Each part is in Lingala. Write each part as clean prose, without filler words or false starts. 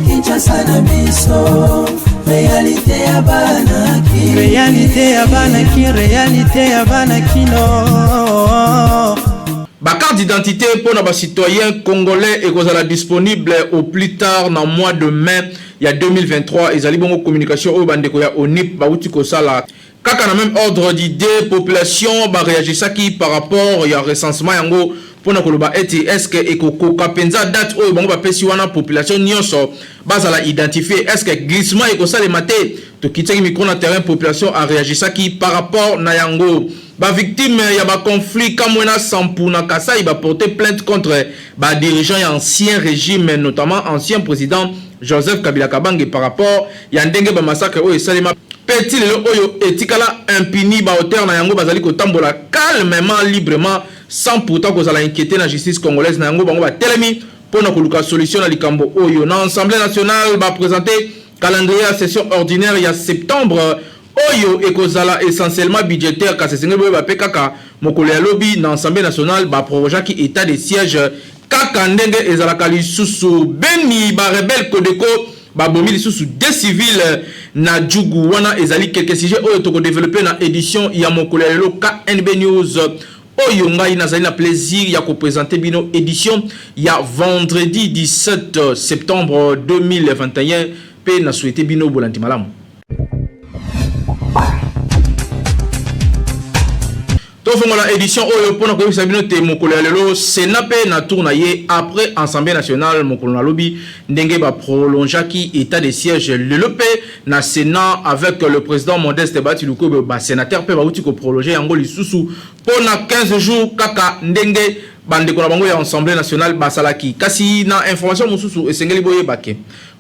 Kinshasa na biso réalité ya banaki réalité ya banakino. Ba carte d'identité pour nos citoyens congolais est disponible au plus tard dans le mois de mai il y a 2023 et bongo communication au bandeko ya ONIP ba uti ko sala kaka na même ordre d'idée population ba réagissaki par rapport ya recensement yango pour nakoloba eti est-ce que ekoko kapenza date oyo bango ba pesi wana population nyonso bazala identifier est-ce que glissement ekosala maté to kitaki micro na terrain population a réagissaki par rapport na yango ba victime ya ba conflit kamwena sampu na Kasai ba porter plainte contre ba dirigeant ya ancien régime notamment ancien président Joseph Kabila Kabange par rapport ya ndenge ba massacre oyo salima petit lelo oyo etikala impuni ba auteur na yango bazali kotambola calmement librement sans pourtant kozala inquiéter la justice congolaise na yango bango ba telemi pour na koluka solution na likambo oyo na Assemblée nationale ba présenter calendrier à session ordinaire il y a septembre oyo ekozala essentiellement budgétaire kasi sengeli boye ba pekaka mokolo ya lobby na Assemblée nationale ba proroger ki état de siège kaka ndenge ezalaka lisusu beni ba rebelle Kodeko ba bomi lisusu des civils na Djougou wana ezali quelques sujets oyo toko développer na édition ya mokolo ya lelo KNB News oyo ngai nazali na plaisir ya ko présenter bino édition ya vendredi 17 septembre 2021 pe na souhaiter bino bolandi malamu. Tofongola édition oyo pona ko yebisa bino te mokolo ya lelo Sénat pe na tourna ye après Assemblée nationale mokolo na lobi ndenge ba prolongaki état de siège lelo pe na Sénat avec le président Modeste Batiluko ba sénateur pe ba uti ko prolonger yango lisusu pona 15 jours kaka ndenge bande ko na bango ya Assemblée nationale basalaki kasi na information mususu esengeli boye bake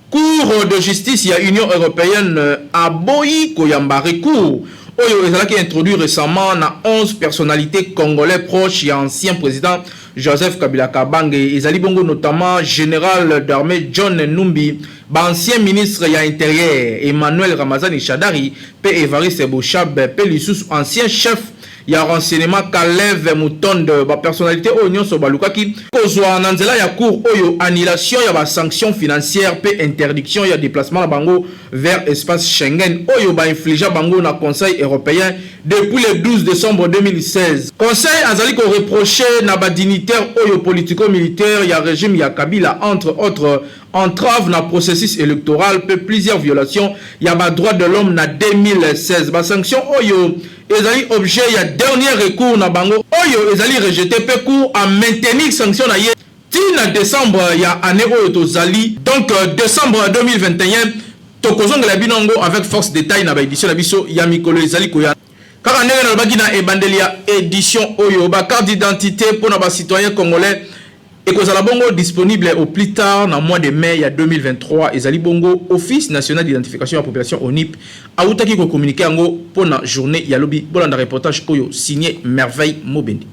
Cour de justice ya Union européenne a boyi ko yamba recours oyo ezalaki introduit récemment na 11 personnalités congolais proches et ancien président Joseph Kabila Kabange ezali bongo notamment général d'armée John Numbi, ancien ministre ya intérieur Emmanuel Ramazani Shadari, pe Evariste Bouchab, pe lisusu ancien chef ya renseignement Kalev Mutonde ba personnalité oyo nyonso balukaki kozwa na nzela ya cour oyo annulation ya ba sanctions financières pe interdiction ya déplacement na bango vers espace Schengen oyo ba inflige bango na Conseil européen depuis le 12 décembre 2016. Conseil azali ko reprocher na ba dignitaire oyo politico-militaire ya régime ya Kabila entre autres entrave na processus électoral pe plusieurs violations ya ba droits de l'homme na 2016. Ba sanction oyo ezali objet ya dernier recours na bango oyo ezali rejeté pe cour à maintenir sanction na ye tina décembre ya année oyo tozali donc décembre 2021 tokozongela binongo avec force détail na ba édition na biso ya mikolo ezali koya kaka ndenge na baki na ebandeli ya édition oyo ba carte d'identité pour na ba citoyen congolais et kozala bongo disponible au plus tard dans le mois de mai 2023 ezali bongo Office national d'identification de la population ONIP autaki ko communiquer ngo pour la journée ya lobi bolanda reportage oyo signé Merveille Mobendi.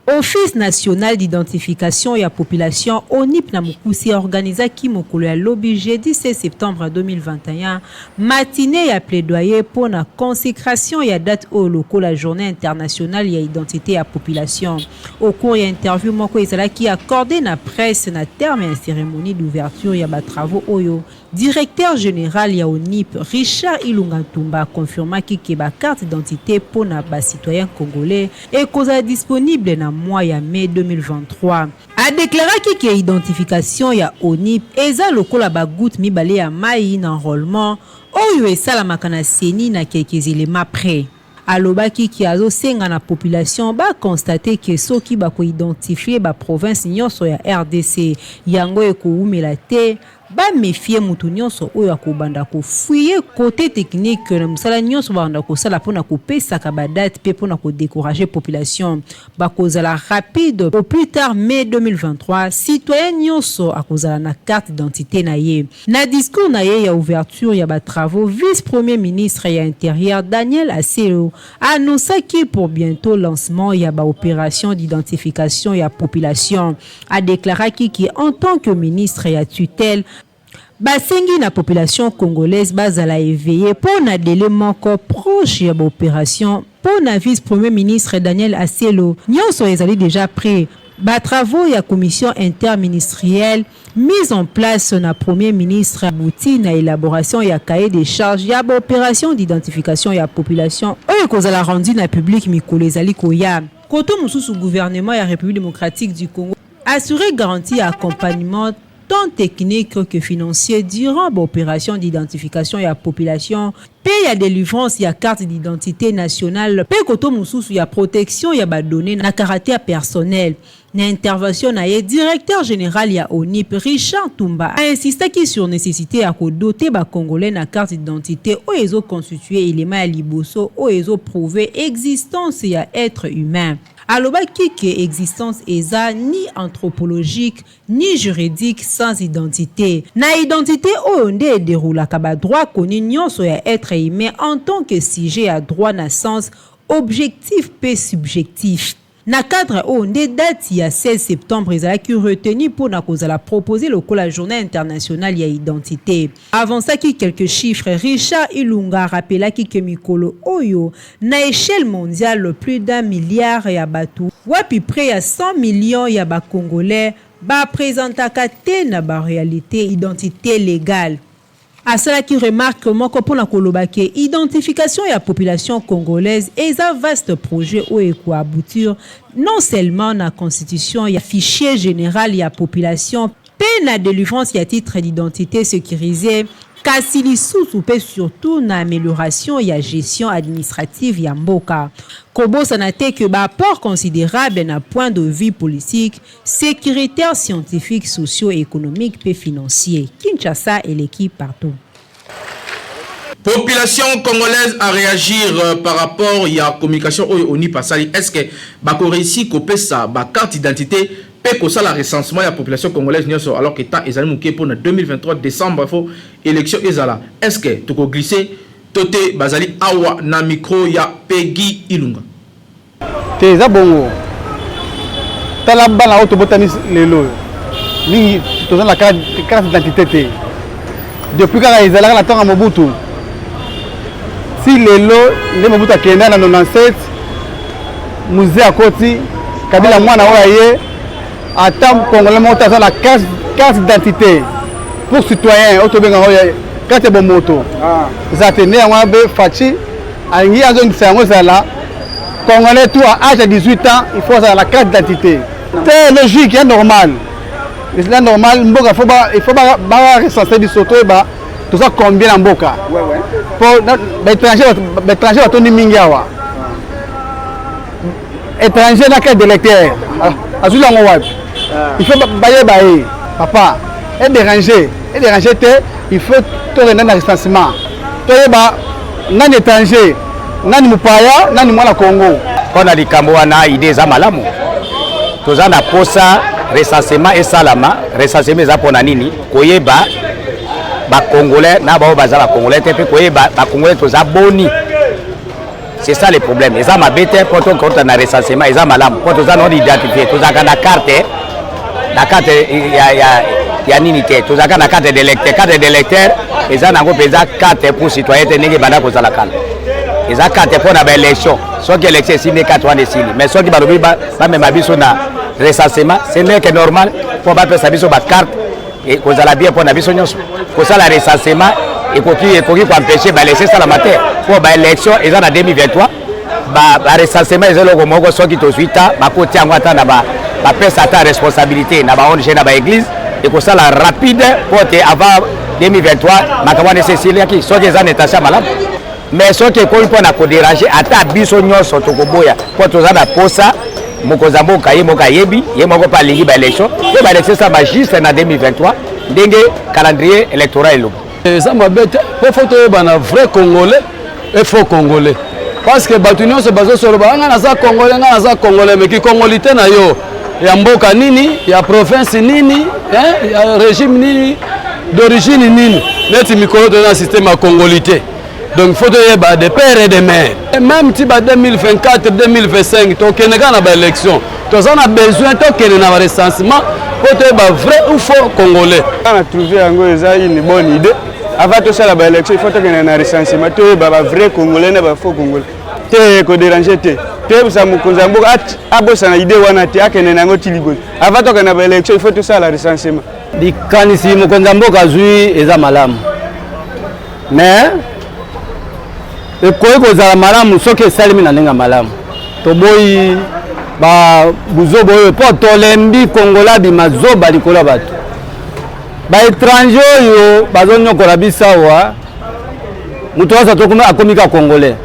Office national d'identification et la population ONIP na mukusi organisa ki mokolo ya lobby jeudi 16 septembre 2021 matinée ya plaidoyer pour la consécration ya date au local la journée internationale ya identité ya population. Au cours ya interview moko ezala ki accordé na presse na terme ya cérémonie d'ouverture ya ba travaux oyo directeur général ya ONIP Richard Ilunga Ntumba confirma ki ba carte d'identité pour na ba citoyen congolais et koza disponible na mois ya mai 2023 a déclaré que identification ya ONIP eza lokola ba goutte mibale ya mai na enrôlement oyo esalamaka na seni na quelques éléments près. Alobaki ki azo senga na population ba constater que soki ba ko identifier ba province nyonso ya RDC yango ekoumela te ba méfier mutu nyonso oyo akobanda ko fuyer côté technique na musala nyonso banda ko sala pona ko pesa ka ba date pe pona ko décourager population ba kozala rapide au plus tard mai 2023 citoyen nyonso akozala na carte d'identité na ye na discours na ye ya ouverture ya ba travaux vice premier ministre ya intérieur Daniel Aselo annonça que pour bientôt lancement ya ba opération d'identification ya population a déclaré qui en tant que ministre ya tutelle Basengi na population congolaise bazala éveillé pour na délai moko proche ya opération pour na vice-premier ministre Daniel Asielo. Nyonso ezali déjà prêt. Travaux ya commission interministérielle mise en place na premier ministre abouti na élaboration ya cahier des charges ya opération d'identification ya population oyo kozala rendu na public mikolo ezali koya. Koto mususu gouvernement ya République démocratique du Congo assurer garantie à accompagnement tant technique que financier durant l'opération d'identification de la population, paye à délivrance ya carte d'identité nationale, paye koto mususu ya protection ya ba données na caractère personnel. Na intervention na ye directeur général ya ONIP Richard Tumba a insisté sur nécessité à doter ba congolais na carte d'identité o ezo constituer élément ya liboso o ezo prouver existence ya être humain. Alobaki que existence eza ni anthropologique ni juridique sans identité. Na identité onde déroula kaba droit koni nyonso ya être humain en tant que sujet à droit na sens objectif pe subjectif. Na cadre onde date ya 16 septembre ezalaki retenu pour na kozala proposer la journée internationale ya identité. Avant ça qui quelques chiffres, Richard Ilunga rappelaki que mikolo oyo na échelle mondiale plus d'1 milliard ya batu wapi près à 100 millions ya ba congolais ba présentaka te na ba réalité identité légale. À cela qui remarque comment pour la kolobake identification de la population congolaise est un vaste projet où il faut aboutir non seulement dans la constitution, il y a fichier général, il y a population, peine à délivrance, il y a titre d'identité sécurisé, kasili sous-soupé surtout dans l'amélioration et la gestion administrative ya mboka. Kobo sanate que apport considérable d'un point de vue politique, sécuritaire, scientifique, socio-économique et financier. Kinshasa et l'équipe partout. Population congolaise a réagir par rapport à la communication au Nipasali. Est-ce que bako réussi couper ça, ba carte d'identité, peut que ça la recensement de la population congolaise alors que temps ezali mouké pour 2023 décembre il faut élection ezala. Est-ce que tu peux glisser toté bazali awa na micro ya Peggy Ilunga? Teza bongo. Tala bana auto botanis lelo. Ni toza la carte d'identité. Depuis quand ils allaient la temps à Mobutu. Si lelo le Mobutu a kenda na 97 musée à Koti Kabila mwana oye atam congolais monta la carte d'identité pour citoyens auto benga oye carte de moto. Zatene ngwa be fachi angi azo nsango zala congolais tout à âge de 18 ans il faut avoir la carte d'identité. C'est logique et normal. C'est normal mboka il faut ba recenser du soto ba tout ça combien en mboka. Pour l'étranger va toni mingawa. Étranger na carte d'électeur. Azula ngwapi. Il faut bailler papa est dérangé il faut tout rendre dans recensement. Toi ba nan étranger nani mupaya nani mwana Congo. On a dit kamwana idée za malamu. Toza na posa recensement et salama recensement za pona nini koyeba ba congolais na ba baza ba congolais te pe koyeba ba congolais toza boni. C'est ça le problème. Ils ont ma bête quand on compte dans recensement, ils ont malamu. Quand on a non identifié, tous a la carte il y a nini tous a la carte d'électeur, ils ont une carte pour citoyenneté n'engé banda ko la carte. Ils ont carte pour la élection. Soit que l'élection signé 4 ans de signé, mais soit qui ba lobi ba même abiso na recensement, c'est n'est que normal pour ba faire sabiso ba carte et ko la bien pour na biso nyonso. Ko ça la recensement et pour empêcher de laisser ça la matière. Pour l'élection, ils ont en 2023, le recensement, ils ont le soit qui te suit, côté en attendant, sa responsabilité, dans l'église, et pour ça, la rapide, pour avant 2023, ma nécessaire qui soit des années à malade. Mais ce qui est pour nous déranger, à ta bisognon, sur Tokoboya, pour tous les posa, Mokozambo, Kaye, Mokayebi, Yemoko par l'élection, et l'élection, ça va juste en 2023, dengue calendrier électoral. Ça m'embête, il faut que un vrai Congolais et faux Congolais. Parce que Batunion se base sur le Congolais, mais qui Congolité na yo, il y a Mboka nini, il y a province nini, il y a régime nini, d'origine nini. Net micro dans un système à Congolité. Donc il faut que des pères et des mères. Et même si 2024, 2025, tu as une élection, tu as besoin de recensement pour te ba vrai ou faux congolais. On a trouvé une bonne idée. Avant tout ça, l'élection, il faut que un recensement. Tu es vrai congolais, pas faux congolais. Tu es dérangé. Tu es ça mukonzambo abosa na idée wana te akene nango tiligo. Avant tout que l'élection, il faut tout ça la recensement. Di kanisi mukonzambo kazui eza malamu. Mais ekoyi kozala malamu soki esalemi na ndenge malamu. Toboyi ba buzobo oyo po tolembi kongola bimazoba likolo bato. Ba étranger oyo bazonyokola bisawa mutu asa tokuma akomika congolais.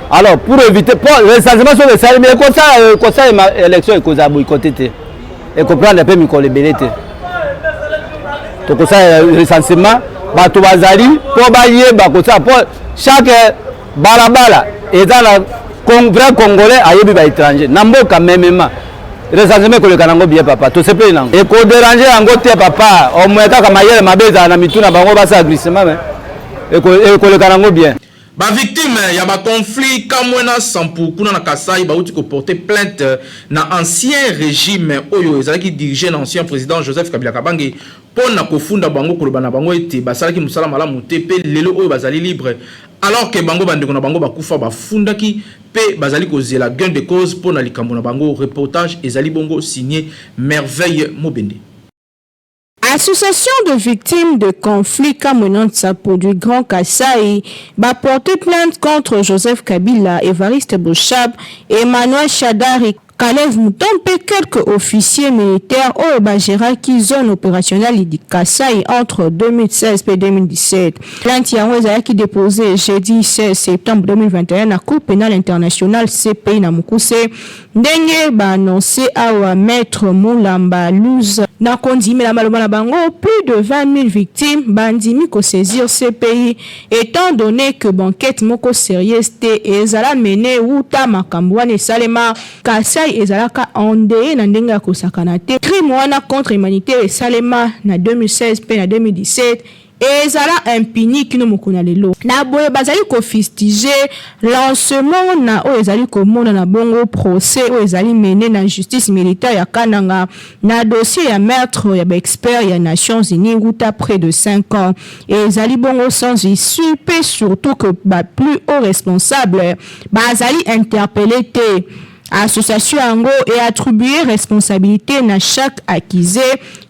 Alors pour éviter pour recensement sur le salaire mais comme ça élection ekoza boycotter te et comprendre un peu mikolo belete. Donc ça recensement bato bazali po bayeba ko ça pour chaque balabala et dans la vrai congolais ayebi ba étranger na mboka memema recensement ko le kanango bien papa to sepe nango et ko déranger yango te papa au moins kaka mayele mabeza na mituna bango basa agressement et ko le kanango bien. Ba victime ya ba conflit kamwena sampu kuna na Kasai ba uti ko porter plainte na ancien régime oyo ezalaki dirigé na ancien président Joseph Kabila Kabange pona kofunda bango koloba na bango ete basalaki musala malamu te pe lelo oyo bazali libre alors que bango bandeko na bango bakufa bafundaki pe bazali kozela gain de cause pona likambo na bango. Reportage ezali bongo signé Merveille Mobende. Association de victimes de conflits Kamwena Nsapo du Grand Kasai va porter plainte contre Joseph Kabila, Évariste Boshab, Emmanuel Shadari, Kalev Mutompe, quelques officiers militaires au Bajiraki, zone opérationnelle du Kasai entre 2016 et 2017. Plainte qui déposée jeudi 16 septembre 2021 à Cour pénale internationale CPI na Mukuse. Ndenge ba annoncé à maître Moulamba Luz na kondimi la maloma bango plus de 20 000 victimes bandimi ko saisir CPI étant donné que banquette moko sérieuse te ezala mené uta makambwane salema Kasai ezalaka ondeye na ndenga ko sakana te crime wana contre humanité et salema na 2016 pe na 2017 ezala impuni kino mokona lelo na boye bazali ko fustiger lancement na o ezali ko mona na bongo procès o ezali mené na justice militaire ya Kananga na dossier ya maître ya expert ya Nations Unies uta près de 5 ans ezali bongo sans issue pe surtout que plus haut responsable bazali interpellé te. Association Ango et attribuer responsabilité na chaque accusé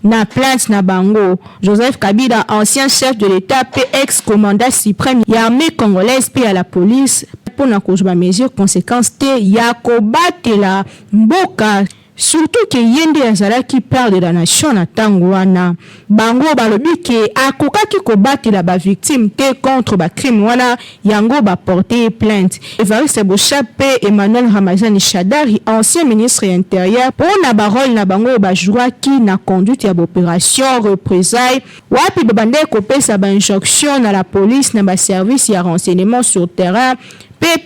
na plainte na bango. Joseph Kabila, ancien chef de l'État et ex-commandant suprême l'armée congolaise et à la police pour na cause mesure conséquence te yakobatela mboka. Surtout que yende azala qui parle de la nation na tangwana bango balobi ke akoka ki kobatela ba victime te contre ba crime wana yango ba porter plainte. Évariste Boshab et Emmanuel Ramazani Shadari, ancien ministre intérieur pour na barole na bango ba joua ki na conduite ya opération représailles wapi babande kopesa ba injonction na la police na ba service ya renseignement sur terrain.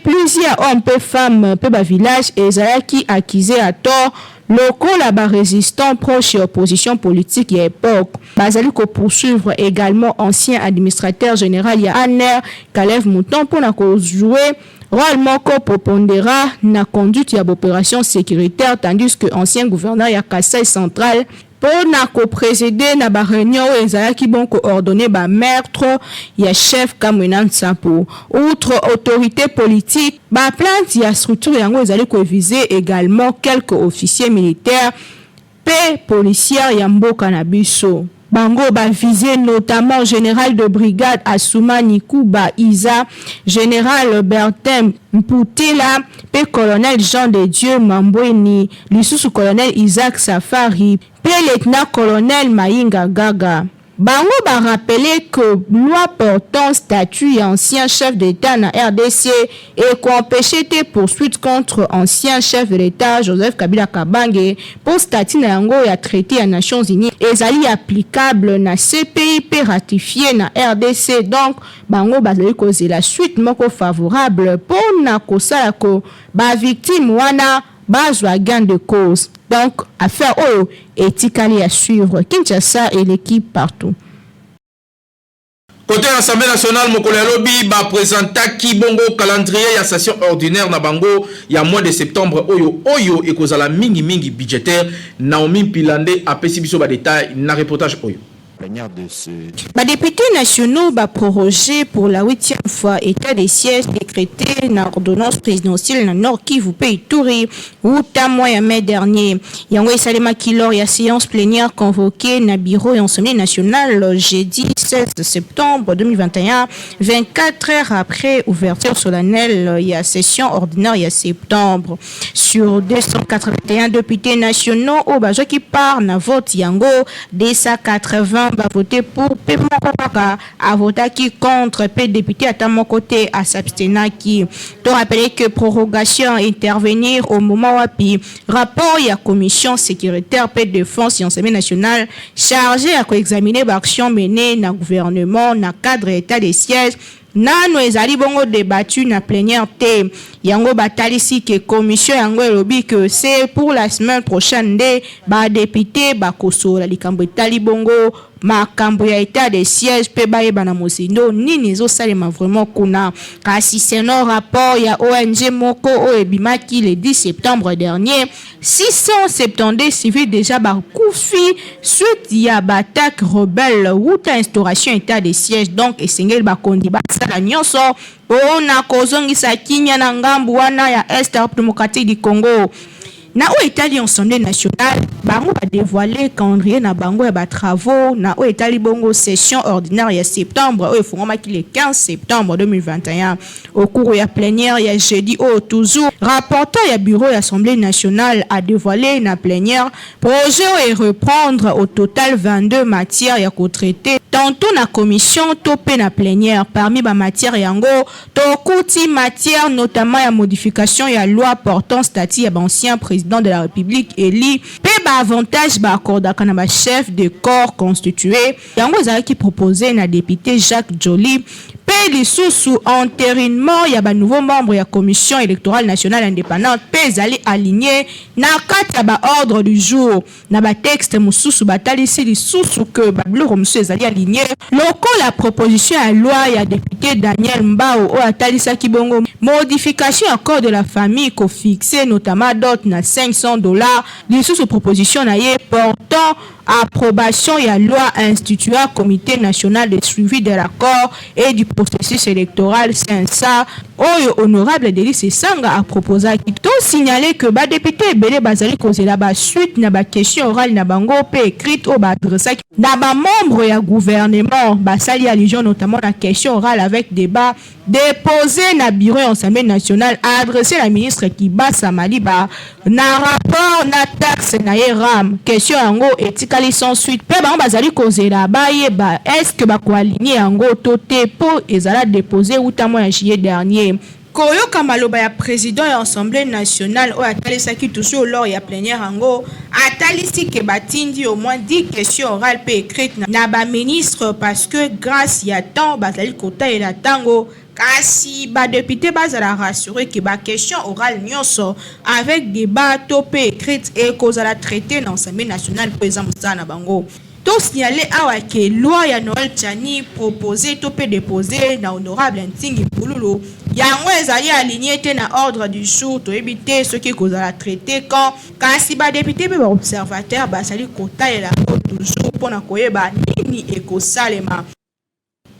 Plusieurs hommes et femmes pe ba village et ezalaki accusé à tort locaux là-bas résistants proches et opposition politique à l'époque. Bazali ko poursuivre également ancien administrateur général ya Aner Kalev Mouton pour na ko jouer rôle moko prépondérant na conduite ya opération sécuritaire tandis que ancien gouverneur ya Kasai central pour na ko présider na ba réunion ezalaki bon ko ordonner ba meurtre ya chef Kamwena Nsapo. Outre autorité politique ba plainte ya structure yango ezali ko viser également quelques officiers militaires pe policiers ya mboka na biso. Bango ba visé notamment général de brigade Assoumani Kuba Isa, général Bertin Mputila, pe colonel Jean de Dieu Mambweni, lisusu colonel Isaac Safari, pe lieutenant colonel Maïnga Gaga. Bango ba rappelé que loi portant statut ancien chef d'État na RDC et qu'empêcher des poursuites contre ancien chef de l'État Joseph Kabila Kabange pour statut na yango ya traité à Nations Unies ezali applicable na CPI pe ratifié na RDC. Donc bango bazali cause la suite moko favorable pour na kosala ko ba victime wana bazwa gain de cause. Donc affaire oyo etikali à suivre Kinshasa et l'équipe partout. Côté Assemblée nationale, mokolo ya lobi ba présenta kibongo calendrier ya session ordinaire na bango ya mois de septembre oyo ekozala mingi budgétaire. Naomi Pilande apesi biso ba détail na reportage oyo. Députés nationaux prorogé pour la 8e fois état des sièges décrété dans l'ordonnance présidentielle dans Nord Kivu Pays Touri ou mois de mai dernier. Yango Salema Kilor ya séance plénière convoquée dans le bureau et Assemblée nationale jeudi 16 septembre 2021, 24 heures après ouverture solennelle il y a session ordinaire il y a septembre. Sur 281 députés nationaux au Bajo qui part na vote Yango 280 va voter pour Pemaka a voté qui contre P député à mon côté à s'abstenir qui te rappeler que prorogation intervenir au moment où rapport il y a commission sécuritaire P défense et Assemblée nationale chargée à examiner l'action menée dans gouvernement dans cadre état des sièges. Nano ezali bongo débattu na plénière te yango batalisi que commission yango elobi que c'est pour la semaine prochaine de ba député ba kosola likambo etali bongo makambo ya état des sièges pe bayeba na mosindo nini ezosalema vraiment kuna kasi c'est un rapport ya ONG moko o ebimaki le 10 septembre dernier 670 civils déjà bakufi suite ya battaque rebelle ou instauration état des sièges donc esengeli bakondi basala nyonso ona kozongisa kinya na ngambu wana ya Est démocratique du Congo. Na o Italie Assemblée nationale bango ba dévoiler calendrier na bango ya ba travaux na o Italie bongo session ordinaire ya septembre o fongomaki le 15 septembre 2021 au cours ya plénière ya jeudi toujours rapporteur ya bureau ya Assemblée nationale a dévoilé na plénière projet et reprendre au total 22 matières ya co-traité tantôt na commission topé na plénière parmi ba matières yango tokuti matière notamment ya modification ya loi portant statut ya ancien président de la République élu pe ba avantage ba accordaka na ba chef de corps constitué yango ezalaki proposé na député Jacques Joly pe lisusu entérinement ya ba nouveau membre ya commission électorale nationale indépendante pe ezali aligné na kati ya ba ordre du jour na ba texte mususu batalisi lisusu que ba biloko mususu ezali aligné loko la proposition ya loi ya député Daniel Mbao o atalisaki bongo modification accord de la famille ko fixé notamment dot na $500 lisusu proposition na ye portant approbation ya loi instituant comité national de suivi de l'accord et du processus électoral CENSA oyo honorable Delis Esanga a proposé to signaler que ba député belé bazali kozela ba suite na ba question orale na bango pe écrite au ba adressé na ba membre ya gouvernement ba sali allusion notamment la question orale avec débat déposé na bureau Assemblée nationale adressé la ministre Kibasa Maliba na rapport na taxe na ram question yango etikali sans suite pe ba bazali kozela ba yeba est-ce que ba ko aligner yango toté po ezala déposé outamo ya juillet dernier Koyoka maloba ya président ya Assemblée nationale o atalisaki toujours lors ya plénière yango atalisi ke batindi au moins 10 questions orales pe écrites na ba ministre parce que grâce ya temps bazali kota et la tango kasi ba député bazala rassurer que ba question orale nyonso avec débat topé écrite et kozala traité dans l'Assemblée nationale président na bango to signaler awa ke loi ya Noël Tchani proposé topé déposé na honorable Ntingi Pululu yango ezali aligné te na ordre du jour to éviter ce qui kozala traité quand kasi ba député be ba observateur basali kota et la toujours pona koyeba nini ekosalema.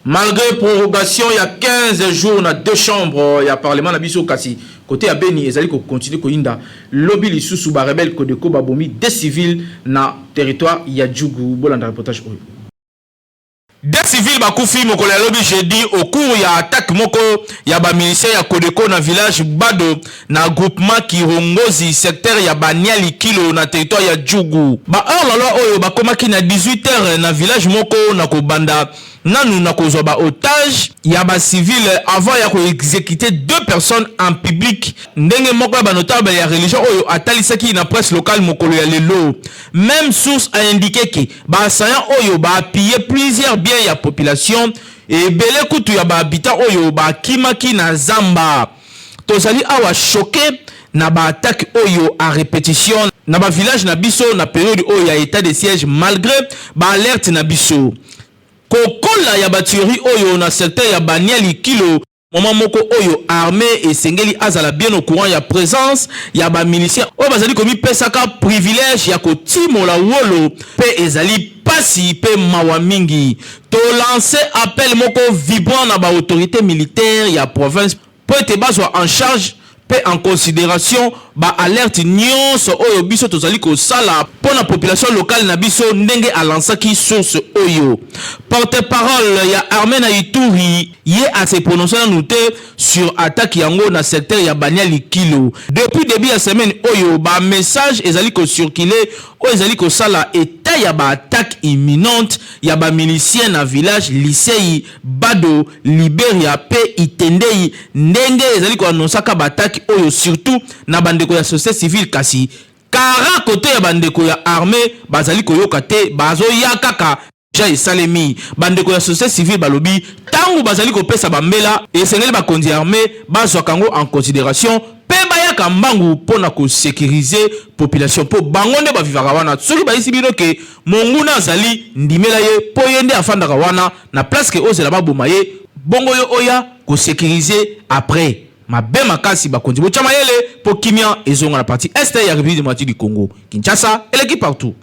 Malgré prorogation, il y a 15 jours, dans 2 chambres, il y a parlement, il kasi côté à Beni, ils allaient continuer à lobby les sous ba rebelle Kodeko Babomi des civils na territoire Yadjougou. Bon, dans reportage. Des civils bakufi mokolo ya lobby jeudi au cours ya attaque moko ya ba militaire ya Kodeko na village Bado na groupement Kirongozi secteur ya Baniali kilo na territoire ya Djougou. Ba or la oyo bakomaki na 18h na village moko na kobanda nanu na kozwa ba otage ya ba civil avant ya ko exécuter 2 personnes en public ndenge moko ba notable ya religion oyo atalisaki na presse locale mokolo ya lelo. Même source a indiqué que ba assaillant oyo ba appuyer plusieurs biens ya population et belé kutu ya ba habitant oyo ba kimaki na zamba. Tozali awa choqué na ba attaque oyo à répétition na ba village na biso na période oyo ya état de siège malgré ba alerte na biso. kokola ya batuerie oyo na secteur ya Baniali Kilo. Moment moko oyo armée et sengeli azala bien au courant ya présence ya ba miliciens o bazali komi pesaka privilège ya kotimola wolo pe ezali pasi pe mawa mingi to lancer appel moko vibrant na ba autorité militaire ya province po ete bazwa en charge pe en considération ba alerte nyonso oyo biso tozali kosala pour la population locale na biso ndenge alansaki source oyo. Porte-parole ya Armena Ituri ye a se prononcer na noté sur attaque yango na secteur ya Baniali Kilo. Depuis début ya semaine oyo ba message ezali ko circuler o ezali ko sala état ya ba attaque imminente ya ba miliciens na village lycée Bado Liberia pe Itendei ndenge ezali ko annoncer ba attaque oyo surtout na bandeko ya société civile kasi kara côté ya bandeko ya armée bazali koyoka te bazo ya kaka ja Salemi bandeko ya société civile balobi tangu bazali kopesa bambela esengeli bakonzi armée bazwa kango en considération pe bayaka mbangu pona ko sécuriser population po bango nde bavivaka wana soki bayisi bino ke monguna azali ndimela ye po yende afandaka wana na place ke ozela baboma ye bongo yo oya ko sécuriser après mabe makasi bakonzi bochama yele po kimia ezonga na partie est ya République démocratique du Congo Kinshasa et l'équipe partout.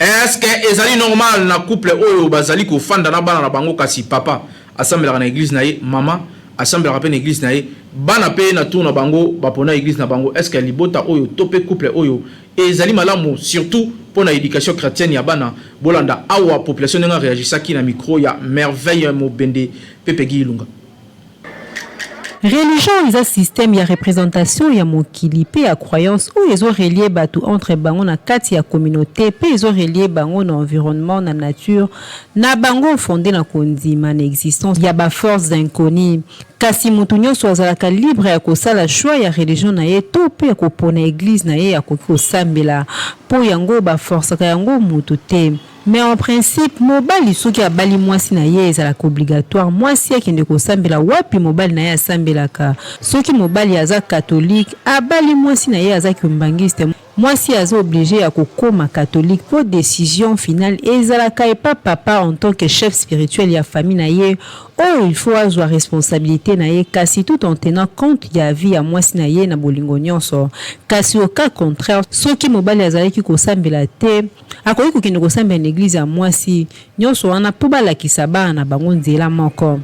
Est-ce que ezali normal na couple oyo bazali ko fanda na bana na bango kasi papa assemblera na église na ye mama assemblera pe na église na ye bana pe na tour na bango bapona église na bango est-ce que libota oyo tope couple oyo ezali malamu surtout pour la éducation chrétienne ya bana bolanda awa population nga réagissaki na micro ya merveille mobende Pepegi Ilunga. Religion est un système ya représentation ya mokili pe ya croyance où ils ont relié batu entre bango na kati ya communauté pe ils ont relié bango na environnement na nature na bango fondé na kondima na existence ya ba forces inconnues kasi mutu nyonso azalaka libre ya kosala choix ya religion na ye to pe ya kopona église na ye ya kosambela po yango ba force ka yango mutu te. Mais en principe, mobali soki abali mwasi na ye ezalaka obligatoire mwasi akende kosambela wapi mobali na ye asambelaka soki mobali aza catholique abali mwasi na ye aza kimbangiste mwasi aza obligé ya kokoma catholique pour décision finale ezalaka epa papa en tant que chef spirituel ya famille na ye oh il faut azwa responsabilité na ye kasi tout en tenant compte ya vie ya mwasi na ye na bolingo nyonso kasi au cas contraire soki mobali azalaki kosambela te akoki kokende kosambela na église ya mwasi nyonso wana po balakisa bana na bango nzela moko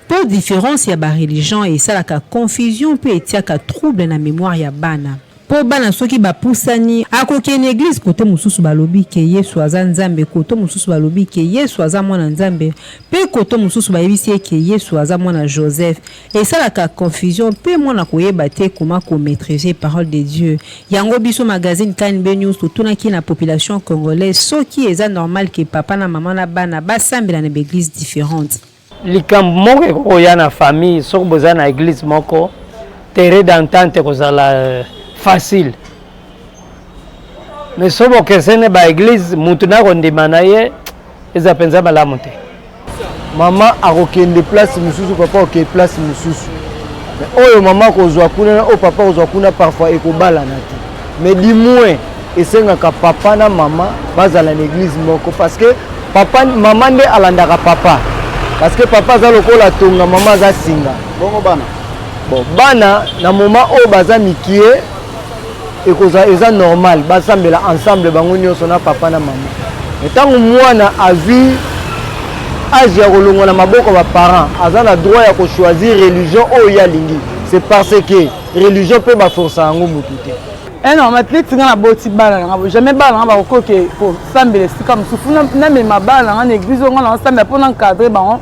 po différence ya ba religion esalaka confusion pe etiaka trouble na mémoire ya bana po bana soki bapusani akoki na église kote mususu balobi ke Yesu aza nzambe koto mususu balobi ke Yesu aza mwana nzambe pe koto mususu bayebisi ke Yesu aza mwana Joseph esalaka confusion pe mwana koyeba te comment ko maîtriser parole de Dieu yango biso magazine KNB News totunaki na population congolaise soki eza normal ke papa na mama na bana basambela na église différente likambo moko koya na famille soki boza na église moko terrain d'entente kozala facile mais sobo kesene ba église mutu na kondima na ye eza penza malamu te mama akokende place mususu papa okende place mususu mais oyo mama kozwa kuna o papa kozwa kuna parfois ekobala na te mais du moins esengaka papa na mama bazala na église moko parce que papa mama nde alandaka papa parce que papa aza lokola tonga mama aza singa bongo bana bon bana na moment oyo baza mikie ekoza eza normal basambela ensemble bango nyonso na papa na mama etango mwana azwi age ya kolongwa na maboko ba parents aza na droit ya ko choisir religion oyo ya lingi c'est parce que religion peut ba forcer yango mutu te non matlet nga na boti bana nga jamais bana ba ko ke pour sambela sika musufu na me mabana nga na église nga na sambela pour encadrer bango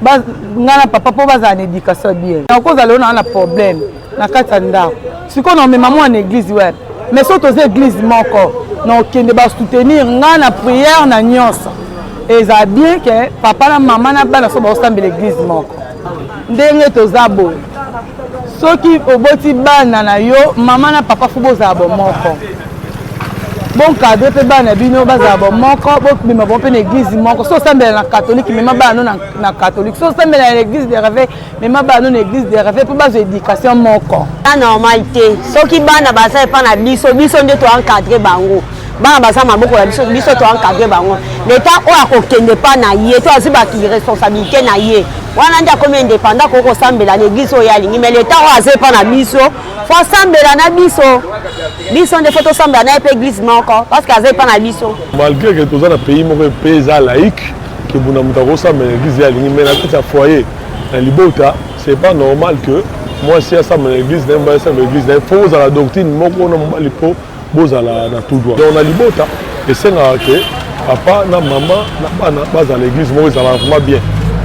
ba nga na papa po baza na éducation bien na ko zalo na problème na kata ndako siko na me maman en église ouais mais surtout aux églises moko non kende ba soutenir nga na prière na nyonso et ça bien que papa na maman na bana so ba sambela église moko ndenge tozabo soki oboti bana na yo maman na papa fu bozabo moko bon cadre pe bana bino bazabo moko bokima bon pe na église moko so sambela na catholique mais mabana na catholique so sambela na église de rêve mais mabana na église de rêve pe bazo éducation moko la normalité soki bana basa pa na biso nde to encadrer bango bana baza maboko ya biso to encadrer bango l'état oyo akokende pa na ye to azibaki responsabilité na ye wana ndia komi indépendant koko sambela l'église oyo alingi mais l'état oyo aze pa na biso faut sambela na biso nde faut sambela na pe église moko parce que aze pa na biso malgré que toza na pays moko pays za laïque que buna mutako sambela l'église alingi mais na petit foyer na libota c'est pas normal que moi si ça dans l'église n'aime ça l'église il faut la doctrine moko na mobali po bozala na tout droit donc na libota et c'est là que papa na maman na bana baza à l'église moi ça va vraiment bien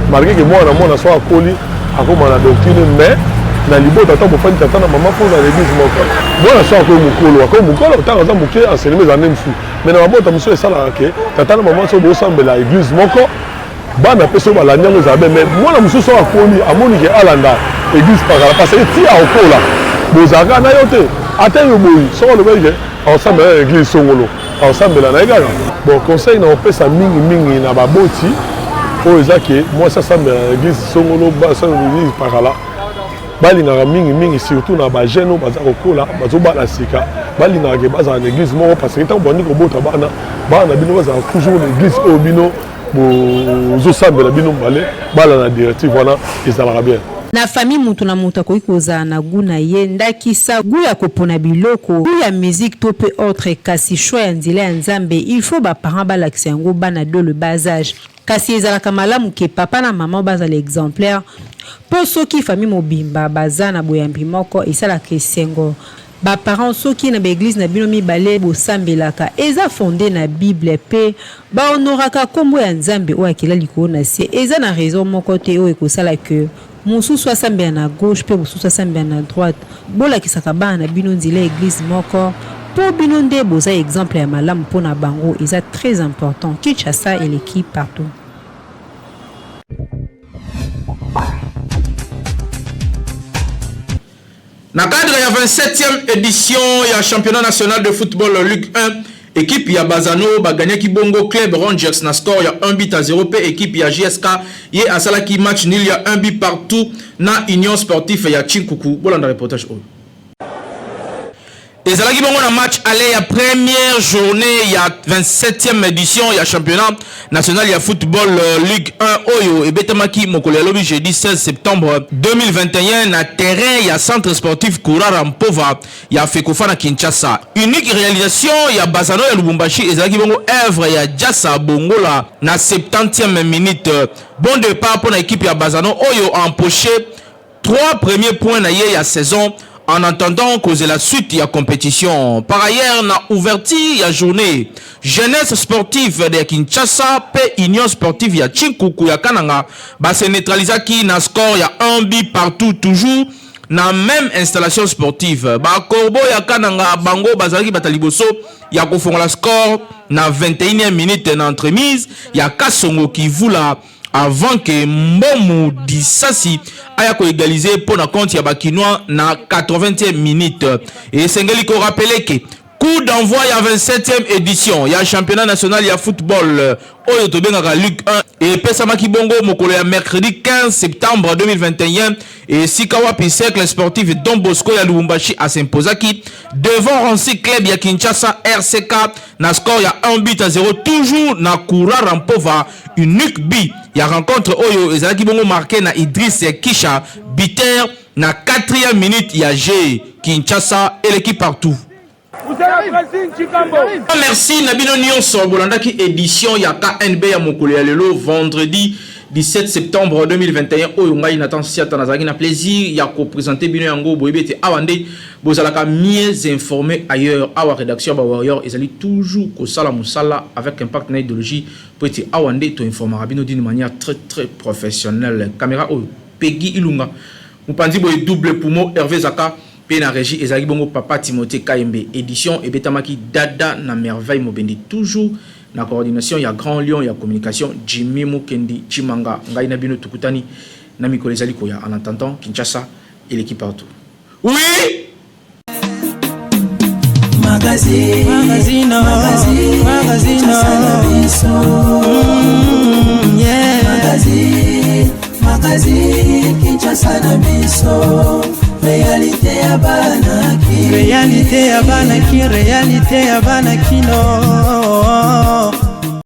malgré que moi na mona so akoli akoma na doctrine mais na libota tant pour faire tata na maman pour à l'église moko moi na so akoma mukolo tant za muke enseigner za même fou mais na mabota monsieur ça là que tata na maman so bosambela l'église moko bana peso balanya ngozabe mais moi na monsieur so akoli amoni ke alanda église par là parce que ti a okola bozaka na yote atteindre boyi so le bege ensemble l'église songolo ensemble na egala bon conseil na opesa mingi na baboti o ezake moi ça semble l'église songolo ba ça l'église par là balingaka mingi surtout na ba jeune baza kokola bazo bala sika balingaka ke baza na église moko parce que tant boni ko bota bana bino baza toujours l'église au bino bozo sambela bino mbale bala na directive wana ezalaka bien na famille mutu na mutu akoki kozala na gu na ye ndakisa gu ya kopona biloko gu ya musique to pe autre kasi choix ya nzela ya nzambe il faut baparent balakisa yango bana do le bas âge kasi ezalaka malamu ke papa na mama bazala exemplaire mpo soki famille mobimba baza na boyambi moko esalaka esengo baparent soki na baeglise na bino mibale bosambelaka eza fondé na bible pe bahonoraka kombo ya nzambe oyo akela likolo na sie eza na raison moko te oyo ekosala ke mosusu asambela na gauche pe mosusu asambela na droite bolakisaka bana na bino nzela église moko mpo bino nde boza exemple ya malamu mpo na bango eza très important Kinshasa et l'équipe partout. Na cadre ya 27e édition ya championnat national de football Ligue 1, équipe ya Bazano ba gagné Kibongo Club Rangers na score ya 1-0 pe équipe ya JSK ye asala ki match nul ya 1 partout na Union Sportive ya Chinkuku. Bolanda reportage oyo. Ezalaki bongo na match aller ya première journée ya 27e édition ya championnat national ya football Ligue 1 oyo ebetamaki mokolo ya lobi jeudi 16 septembre 2021 na terrain ya centre sportif Kurara Mpova ya Fekofa na Kinshasa. Unique réalisation ya Bazano ya Lubumbashi ezalaki bongo œuvre ya Jassa Bongola na 70e minute. Bon départ pour l'équipe ya Bazano oyo empoché 3 premiers points na ye ya saison en attendant causer la suite de la compétition. Par ailleurs, na ouverture ya journée jeunesse sportive de Kinshasa pe Union sportive ya Chinkuku ya Kananga ba se neutralisaki na score ya 1 partout toujours na même installation sportive. Ba Korbo ya Kananga bango bazalaki bataliboso ya kofongola score na 21e minute na entremise ya Kasongo qui voula avant que Mbomu Disasi aya ko égaliser pour na compte ya bakinois na 80e minute. Et sengeli ko rappeler que coup d'envoi ya 27e édition ya championnat national ya football oyo to bengaka Ligue 1 et pesama kibongo mokolo ya mercredi 15 septembre 2021 et Sikawapi cercle sportif Don Bosco ya Lubumbashi a s'imposaki devant Rancy Club ya Kinshasa RCK na score ya 1-0 toujours na Kurara Mpova unique but ya rencontre oyo ezalaki bongo marqué na Idriss Kisha Biter na 4e minute ya G Kinshasa et l'équipe partout. Merci Nabino Nyonso bolandaki édition ya KNB ya mokolo ya lelo vendredi 17 septembre 2021 oyo ngai Nathan Siata nazaki na plaisir ya ko présenter bino yango boyebete awande bozalaka mieux informé ailleurs awa rédaction ba warrior ezali toujours ko sala musala avec impact na idéologie pour être awande to informer bino d'une manière très professionnelle. Caméra oyo Peggy Ilunga mupanzi boy double poumon Hervé Zaka pe na régie ezali bongo papa Timothée Kaembe édition et betamaki dada na merveille mobendi toujours na coordination ya Grand Lion ya communication Jimmy Mukendi Chimanga ngai na bino tukutani na mikolo ezali koya en attendant Kinshasa et l'équipe partout. Oui Magazine Kinshasa na biso réalité ya bana kino, réalité ya bana kino.